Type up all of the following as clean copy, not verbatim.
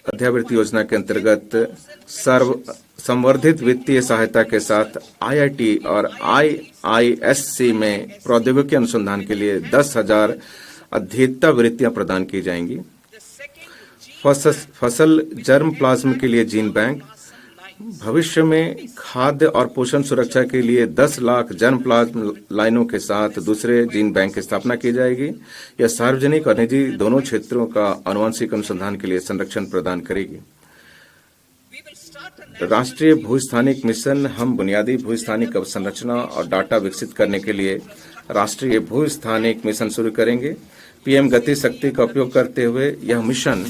अध्यावृत्ति योजना के अंतर्गत संवर्धित वित्तीय सहायता के साथ आईआईटी और आईआईएससी में प्रौद्योगिकी अनुसंधान के लिए 10,000 अध्येता वृत्तियां प्रदान की जाएंगी। फसल जर्म प्लाज्म के लिए जीन बैंक, भविष्य में खाद्य और पोषण सुरक्षा के लिए 10 लाख जर्म प्लाज्म लाइनों के साथ दूसरे जीन बैंक की स्थापना की जाएगी। यह सार्वजनिक और निजी दोनों क्षेत्रों का आनुवंशिक अनुसंधान के लिए संरक्षण प्रदान करेगी। राष्ट्रीय भूस्थानिक मिशन, हम बुनियादी भूस्थानिक अवसंरचना और डाटा विकसित करने के लिए राष्ट्रीय भूस्थानिक मिशन शुरू करेंगे। पीएम गति शक्ति का उपयोग करते हुए यह मिशन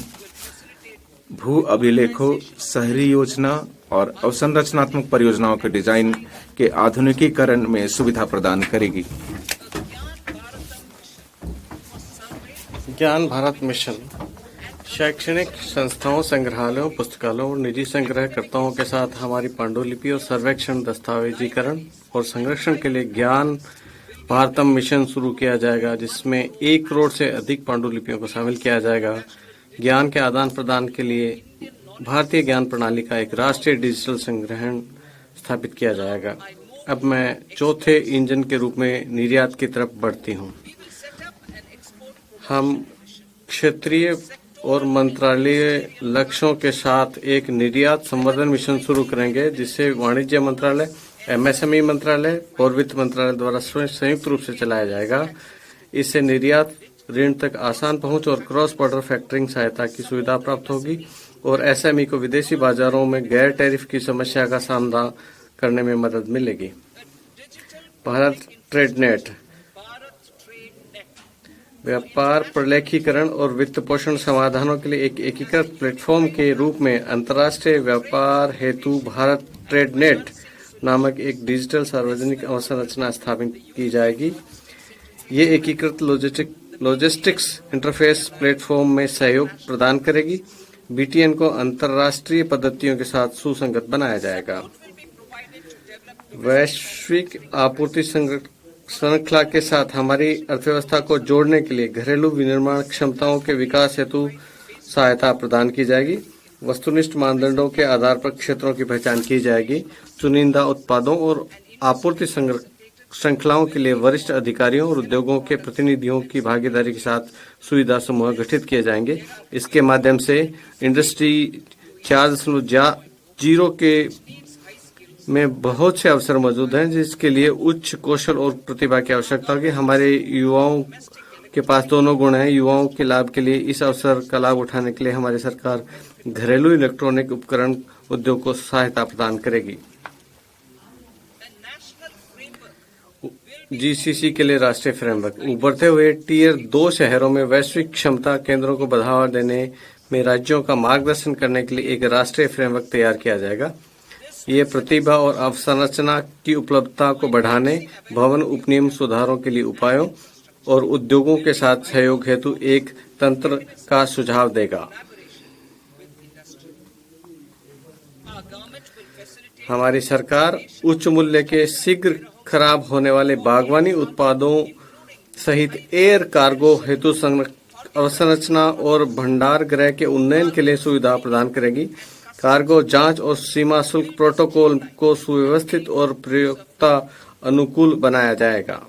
भू अभिलेखों, शहरी योजना और अवसंरचनात्मक परियोजनाओं के डिजाइन के आधुनिकीकरण में सुविधा प्रदान करेगी। ज्ञान भारत मिशन शैक्षणिक संस्थाओं, संग्रहालयों, पुस्तकालयों और निजी संग्रहकर्ताओं के साथ हमारी पांडुलिपि और सर्वेक्षण, दस्तावेजीकरण और संरक्षण के लिए ज्ञान भारतम मिशन शुरू किया जाएगा, जिसमें 1 करोड़ से अधिक पांडुलिपियों को शामिल किया जाएगा। ज्ञान के आदान प्रदान के लिए भारतीय ज्ञान प्रणाली का एक राष्ट्रीय डिजिटल संग्रहण स्थापित किया जाएगा। अब मैं चौथे इंजन के रूप में निर्यात की तरफ बढ़ती हूँ। हम क्षेत्रीय और मंत्रालयीय लक्ष्यों के साथ एक निर्यात संवर्धन मिशन शुरू करेंगे, जिसे वाणिज्य मंत्रालय, एमएसएमई मंत्रालय और वित्त मंत्रालय द्वारा संयुक्त रूप से चलाया जाएगा। इससे निर्यात ऋण तक आसान पहुंच और क्रॉस बॉर्डर फैक्टरिंग सहायता की सुविधा प्राप्त होगी और एसएमई को विदेशी बाजारों में गैर टैरिफ की समस्या का सामना करने में मदद मिलेगी। भारत ट्रेड नेट व्यापार प्रलेखीकरण और वित्त पोषण समाधानों के लिए एक एकीकृत प्लेटफॉर्म के रूप में अंतर्राष्ट्रीय व्यापार हेतु भारत ट्रेड नेट नामक एक डिजिटल सार्वजनिक अवसंरचना स्थापित की जाएगी। ये एकीकृत लॉजिस्टिक्स इंटरफेस प्लेटफॉर्म में सहयोग प्रदान करेगी। बीटीएन को अंतर्राष्ट्रीय पद्धतियों के साथ सुसंगत बनाया जाएगा। वैश्विक आपूर्ति श्रृंखला के साथ हमारी अर्थव्यवस्था को जोड़ने के लिए घरेलू विनिर्माण क्षमताओं के विकास हेतु सहायता प्रदान की जाएगी। वस्तुनिष्ठ मानदंडों के आधार पर क्षेत्रों की पहचान की जाएगी। चुनिंदा उत्पादों और आपूर्ति श्रृंखलाओं के लिए वरिष्ठ अधिकारियों और उद्योगों के प्रतिनिधियों की भागीदारी के साथ सुविधा समूह गठित किए जाएंगे। इसके माध्यम से इंडस्ट्री 4.0 के में बहुत से अवसर मौजूद हैं, जिसके लिए उच्च कौशल और प्रतिभा की आवश्यकता होगी। हमारे युवाओं के पास दोनों गुण हैं। युवाओं के लाभ के लिए इस अवसर का लाभ उठाने के लिए हमारी सरकार घरेलू इलेक्ट्रॉनिक उपकरण उद्योग को सहायता प्रदान करेगी। जीसीसी के लिए राष्ट्रीय फ्रेमवर्क, उभरते हुए टीयर 2 शहरों में वैश्विक क्षमता केंद्रों को बढ़ावा देने में राज्यों का मार्गदर्शन करने के लिए एक राष्ट्रीय फ्रेमवर्क तैयार किया जाएगा। ये प्रतिभा और अवसंरचना की उपलब्धता को बढ़ाने, भवन उपनियम सुधारों के लिए उपायों और उद्योगों के साथ सहयोग हेतु एक तंत्र का सुझाव देगा। हमारी सरकार उच्च मूल्य के शीघ्र खराब होने वाले बागवानी उत्पादों सहित एयर कार्गो हेतु अवसंरचना और भंडार गृह के उन्नयन के लिए सुविधा प्रदान करेगी। कार्गो जांच और सीमा शुल्क प्रोटोकॉल को सुव्यवस्थित और प्रयोक्ता अनुकूल बनाया जाएगा।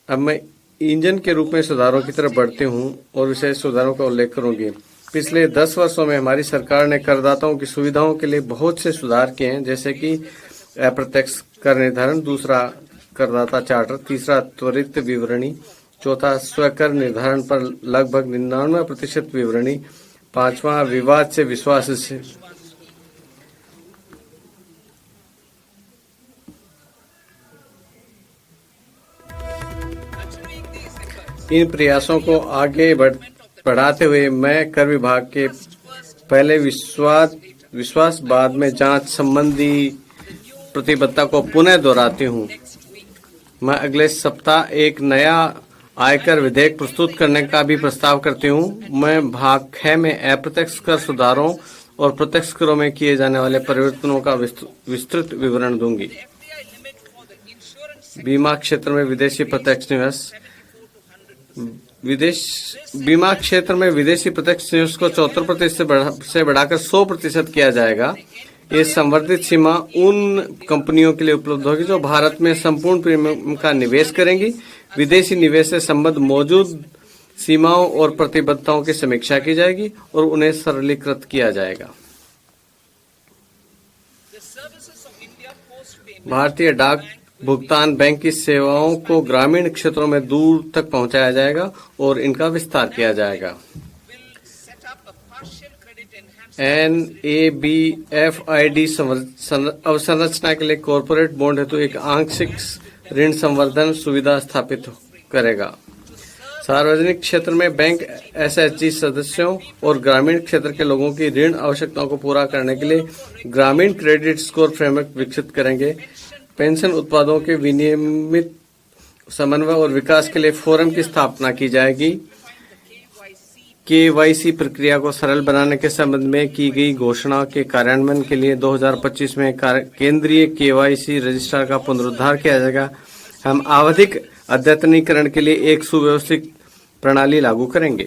अब मैं इंजन के रूप में सुधारों की तरफ बढ़ती हूं और विशेष सुधारों का उल्लेख करूंगी। पिछले 10 वर्षों में हमारी सरकार ने करदाताओं की सुविधाओं के लिए बहुत से सुधार किए हैं, जैसे कि अप्रत्यक्ष कर निर्धारण, दूसरा करदाता चार्टर, तीसरा त्वरित विवरणी, चौथा स्वकर निर्धारण पर लगभग 99% विवरणी, पांचवा विवाद से विश्वास से इन प्रयासों को आगे बढ़ाते हुए मैं कर विभाग के पहले विश्वास बाद में जांच संबंधी प्रतिबद्धता को पुनः दोहराती हूं। मैं अगले सप्ताह एक नया आयकर विधेयक प्रस्तुत करने का भी प्रस्ताव करती हूं। मैं भाग 6 में अप्रत्यक्ष कर सुधारों और प्रत्यक्ष करों में किए जाने वाले परिवर्तनों का विस्तृत विवरण दूंगी। बीमा क्षेत्र में विदेशी प्रत्यक्ष निवेश, विदेश बीमा क्षेत्र में विदेशी प्रत्यक्ष निवेश को 74% से बढ़ाकर 100% किया जाएगा। ये संवर्धित सीमा उन कंपनियों के लिए उपलब्ध होगी जो भारत में संपूर्ण प्रीमियम का निवेश करेंगी। विदेशी निवेश से संबद्ध मौजूद सीमाओं और प्रतिबद्धताओं की समीक्षा की जाएगी और उन्हें सरलीकृत किया जाएगा। भारतीय डाक भुगतान बैंक की सेवाओं को ग्रामीण क्षेत्रों में दूर तक पहुंचाया जाएगा और इनका विस्तार किया जाएगा। NABFID अवसंरचना के लिए कॉरपोरेट बॉन्ड हेतु एक आंशिक ऋण संवर्धन सुविधा स्थापित करेगा। सार्वजनिक क्षेत्र में बैंक SHG सदस्यों और ग्रामीण क्षेत्र के लोगों की ऋण आवश्यकताओं को पूरा करने के लिए ग्रामीण क्रेडिट स्कोर फ्रेमवर्क विकसित करेंगे। पेंशन उत्पादों के विनियमित समन्वय और विकास के लिए फोरम की स्थापना की जाएगी। KYC प्रक्रिया को सरल बनाने के संबंध में की गई घोषणा के कार्यान्वयन के लिए 2025 में केंद्रीय KYC रजिस्ट्रार का पुनरुद्धार किया जाएगा। हम आवधिक अद्यतनीकरण के लिए एक सुव्यवस्थित प्रणाली लागू करेंगे।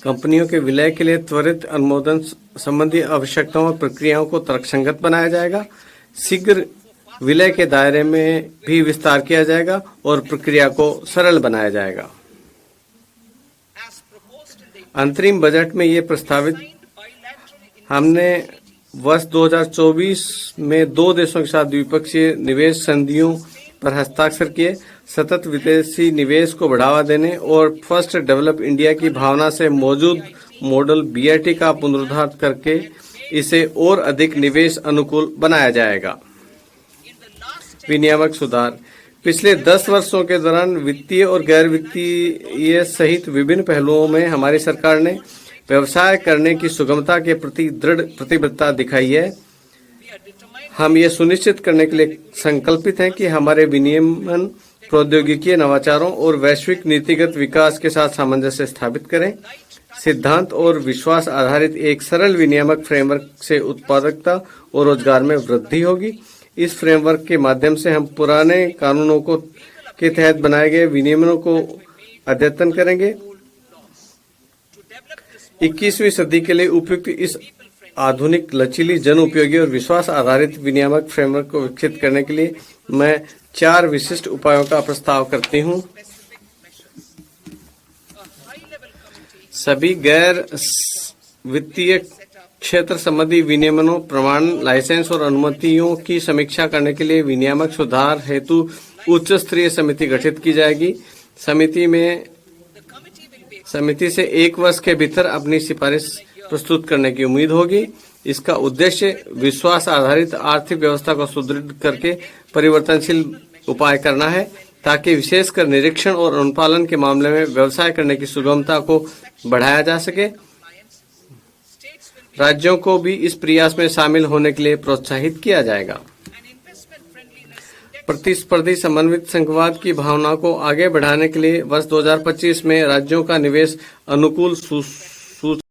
कंपनियों के विलय के लिए त्वरित अनुमोदन संबंधी आवश्यकताओं और प्रक्रियाओं को तर्कसंगत बनाया जाएगा। शीघ्र विलय के दायरे में भी विस्तार किया जाएगा और प्रक्रिया को सरल बनाया जाएगा। अंतरिम बजट में ये प्रस्तावित हमने वर्ष 2024 में 2 देशों के साथ द्विपक्षीय निवेश संधियों पर हस्ताक्षर किए। सतत विदेशी निवेश को बढ़ावा देने और फर्स्ट डेवलप इंडिया की भावना से मौजूद मॉडल BIT का पुनरुद्धार करके इसे और अधिक निवेश अनुकूल बनाया जाएगा। विनियामक सुधार पिछले 10 वर्षों के दौरान वित्तीय और गैर वित्तीय सहित विभिन्न पहलुओं में हमारी सरकार ने व्यवसाय करने की सुगमता के प्रति दृढ़ प्रतिबद्धता दिखाई है। हम ये सुनिश्चित करने के लिए संकल्पित हैं कि हमारे विनियमन प्रौद्योगिकी नवाचारों और वैश्विक नीतिगत विकास के साथ सामंजस्य स्थापित करें। सिद्धांत और विश्वास आधारित एक सरल विनियामक फ्रेमवर्क से उत्पादकता और रोजगार में वृद्धि होगी। इस फ्रेमवर्क के माध्यम से हम पुराने कानूनों को के तहत बनाए गए विनियमनों को अद्यतन करेंगे। 21वीं सदी के लिए उपयुक्त इस आधुनिक लचीली जन उपयोगी और विश्वास आधारित विनियामक फ्रेमवर्क को विकसित करने के लिए मैं 4 विशिष्ट उपायों का प्रस्ताव करती हूँ। सभी गैर वित्तीय क्षेत्र संबंधी विनियमनों, प्रमाण, लाइसेंस और अनुमतियों की समीक्षा करने के लिए विनियामक सुधार हेतु उच्च स्तरीय समिति गठित की जाएगी। समिति से 1 वर्ष के भीतर अपनी सिफारिश प्रस्तुत करने की उम्मीद होगी। इसका उद्देश्य विश्वास आधारित आर्थिक व्यवस्था को सुदृढ़ करके परिवर्तनशील उपाय करना है, ताकि विशेषकर निरीक्षण और अनुपालन के मामले में व्यवसाय करने की सुगमता को बढ़ाया जा सके। राज्यों को भी इस प्रयास में शामिल होने के लिए प्रोत्साहित किया जाएगा। प्रतिस्पर्धी समन्वित संघवाद की भावना को आगे बढ़ाने के लिए वर्ष 2025 में राज्यों का निवेश अनुकूल